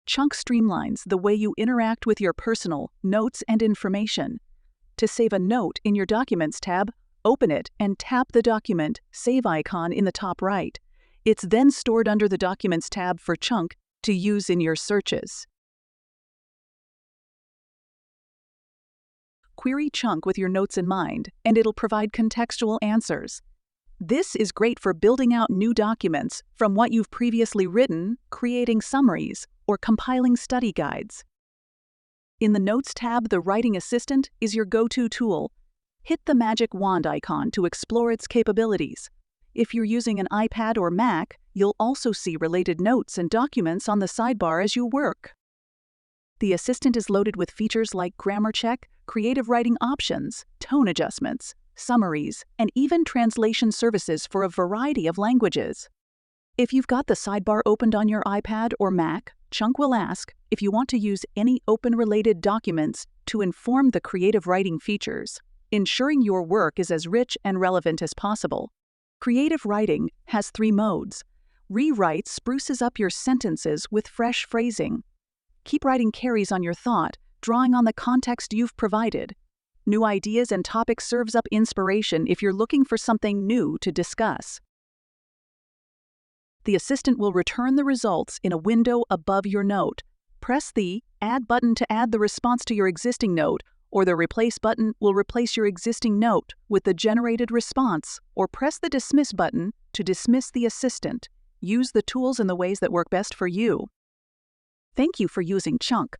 Chunk streamlines the way you interact with your personal notes and information. To save a note in your Documents tab, open it and tap the Document Save icon in the top right. It's then stored under the Documents tab for Chunk to use in your searches. Query Chunk with your notes in mind, and it'll provide contextual answers. This is great for building out new documents from what you've previously written, creating summaries, or compiling study guides. In the Notes tab, the Writing Assistant is your go-to tool. Hit the magic wand icon to explore its capabilities. If you're using an iPad or Mac, you'll also see related notes and documents on the sidebar as you work. The Assistant is loaded with features like grammar check, creative writing options, tone adjustments, summaries, and even translation services for a variety of languages. If you've got the sidebar opened on your iPad or Mac, Chunk will ask if you want to use any open-related documents to inform the creative writing features, ensuring your work is as rich and relevant as possible. Creative writing has 3 modes. Rewrite spruces up your sentences with fresh phrasing. Keep writing carries on your thought, drawing on the context you've provided. New ideas and topics serves up inspiration if you're looking for something new to discuss. The Assistant will return the results in a window above your note. Press the Add button to add the response to your existing note, or the Replace button will replace your existing note with the generated response, or press the Dismiss button to dismiss the Assistant. Use the tools in the ways that work best for you. Thank you for using Chunk.